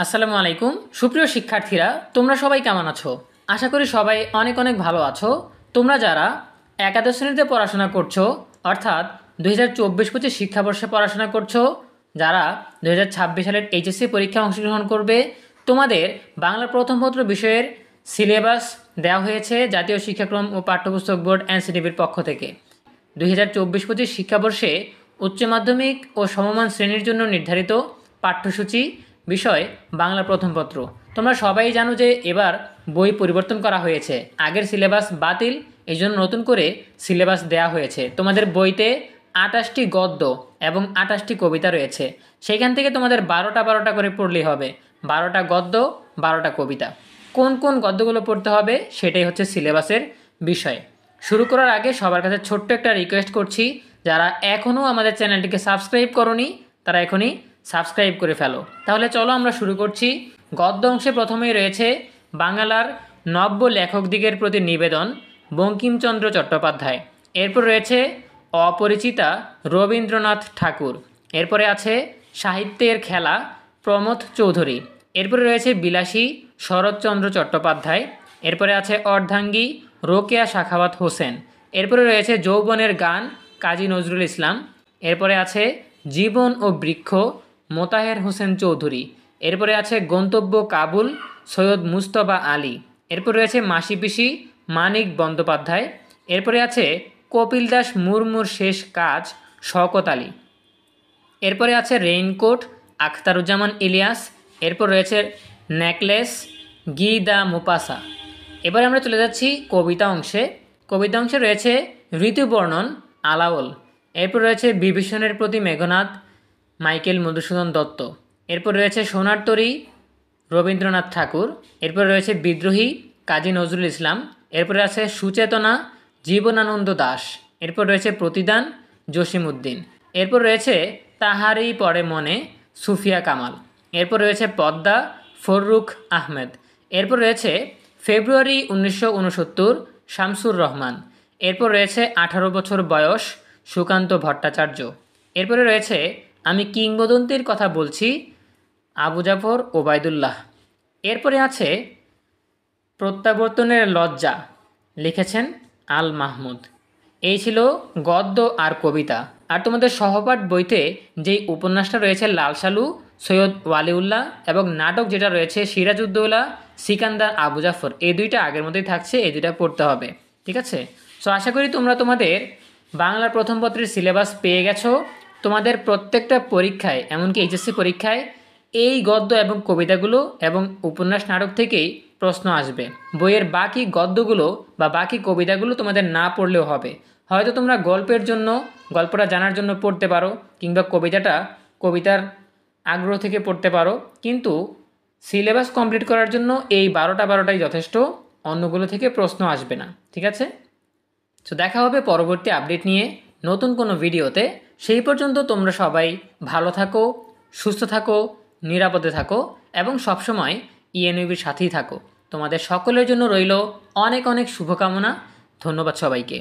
আসসালামু আলাইকুম সুপ্রিয় শিক্ষার্থীরা, তোমরা সবাই কেমন আছো? আশা করি সবাই অনেক অনেক ভালো আছো। তোমরা যারা একাদশ শ্রেণীতে পড়াশোনা করছো, অর্থাৎ 2024-25 শিক্ষাবর্ষে পড়াশোনা করছো, যারা 2026 সালের এইচএসসি পরীক্ষায় অংশগ্রহণ করবে, তোমাদের বাংলা প্রথম পত্র বিষয়ের সিলেবাস দেওয়া হয়েছে জাতীয় শিক্ষাক্রম ও পাঠ্যপুস্তক বোর্ড এনসিটিভির পক্ষ থেকে। 2024-25 শিক্ষাবর্ষে উচ্চ মাধ্যমিক ও সমমান শ্রেণীর জন্য নির্ধারিত পাঠ্যসূচি বিষয় বাংলা প্রথম পত্র। তোমরা সবাই জানো যে এবার বই পরিবর্তন করা হয়েছে, আগের সিলেবাস বাতিল, এই জন্য নতুন করে সিলেবাস দেওয়া হয়েছে। তোমাদের বইতে 28টি গদ্য এবং 28টি কবিতা রয়েছে, সেখান থেকে তোমাদের 12টা করে পড়লেই হবে। 12টা গদ্য, 12টা কবিতা। কোন কোন গদ্যগুলো পড়তে হবে সেটাই হচ্ছে সিলেবাসের বিষয়। শুরু করার আগে সবার কাছে ছোট্ট একটা রিকোয়েস্ট করছি, যারা এখনও আমাদের চ্যানেলটিকে সাবস্ক্রাইব করোনি তারা এখনই সাবস্ক্রাইব করে ফেলো। তাহলে চলো আমরা শুরু করছি। গদ্য অংশে প্রথমেই রয়েছে বাংলার নব্য লেখকদিগের প্রতি নিবেদন, বঙ্কিমচন্দ্র চট্টোপাধ্যায়। এরপর রয়েছে অপরিচিতা, রবীন্দ্রনাথ ঠাকুর। এরপরে আছে সাহিত্যের খেলা, প্রমথ চৌধুরী। এরপরে রয়েছে বিলাসী, শরৎচন্দ্র চট্টোপাধ্যায়। এরপরে আছে অর্ধাঙ্গী, রোকেয়া সাখাওয়াত হোসেন। এরপরে রয়েছে যৌবনের গান, কাজী নজরুল ইসলাম। এরপরে আছে জীবন ও বৃক্ষ, মোতাহের হোসেন চৌধুরী। এরপরে আছে গন্তব্য কাবুল, সৈয়দ মুস্তফা আলী। এরপর রয়েছে মাসি পিসি, মানিক বন্দ্যোপাধ্যায়। এরপরে আছে কপিল দাস মুর্মুর শেষ কাজ, শওকত আলী। এরপরে আছে রেইনকোট, আখতারুজ্জামান ইলিয়াস। এরপর রয়েছে নেকলেস, গি দ্য মুপাসা। এবার আমরা চলে যাচ্ছি কবিতা অংশে। কবিতা অংশে রয়েছে ঋতুবর্ণন, আলাওল। এরপর রয়েছে বিভীষণের প্রতি মেঘনাদ, মাইকেল মধুসূদন দত্ত। এরপর রয়েছে সোনার তরী, রবীন্দ্রনাথ ঠাকুর। এরপর রয়েছে বিদ্রোহী, কাজী নজরুল ইসলাম। এরপরে আছে সুচেতনা, জীবনানন্দ দাশ। এরপর রয়েছে প্রতিদান, জসিমউদ্দিন। এরপর রয়েছে তাহারই পড়ে মনে, সুফিয়া কামাল। এরপর রয়েছে পদ্মা, ফররুখ আহমেদ। এরপর রয়েছে ফেব্রুয়ারি 1969, শামসুর রহমান। এরপর রয়েছে 18 বছর বয়স, সুকান্ত ভট্টাচার্য। এরপরে রয়েছে আমি কিংবদন্তির কথা বলছি, আবু জাফর ওবায়দুল্লাহ। এরপরে আছে প্রত্যাবর্তনের লজ্জা, লিখেছেন আল মাহমুদ। এই ছিল গদ্য আর কবিতা। আর তোমাদের সহপাঠ বইতে যেই উপন্যাসটা রয়েছে লাল সালু, সৈয়দ ওয়ালিউল্লাহ, এবং নাটক যেটা রয়েছে সিরাজউদ্দৌলা, সিকান্দার, আবু জাফর, এই দুইটা আগের মতোই থাকছে, এই দুইটা পড়তে হবে, ঠিক আছে? সো আশা করি তোমরা তোমাদের বাংলার প্রথম পত্রের সিলেবাস পেয়ে গেছো। তোমাদের প্রত্যেকটা পরীক্ষায়, এমনকি এইচএসসি পরীক্ষায়, এই গদ্য এবং কবিতাগুলো এবং উপন্যাস নাটক থেকেই প্রশ্ন আসবে। বইয়ের বাকি গদ্যগুলো বা বাকি কবিতাগুলো তোমাদের না পড়লেও হবে। হয়তো তোমরা গল্পের জন্য, গল্পটা জানার জন্য পড়তে পারো, কিংবা কবিতার আগ্রহ থেকে পড়তে পারো, কিন্তু সিলেবাস কমপ্লিট করার জন্য এই 12টাই যথেষ্ট, অন্যগুলো থেকে প্রশ্ন আসবে না, ঠিক আছে? তো দেখা হবে পরবর্তী আপডেট নিয়ে নতুন কোনো ভিডিওতে। সেই পর্যন্ত তোমরা সবাই ভালো থাকো, সুস্থ থাকো, নিরাপদে থাকো এবং সবসময় ইএনইউবির সাথেই থাকো। তোমাদের সকলের জন্য রইল অনেক অনেক শুভকামনা। ধন্যবাদ সবাইকে।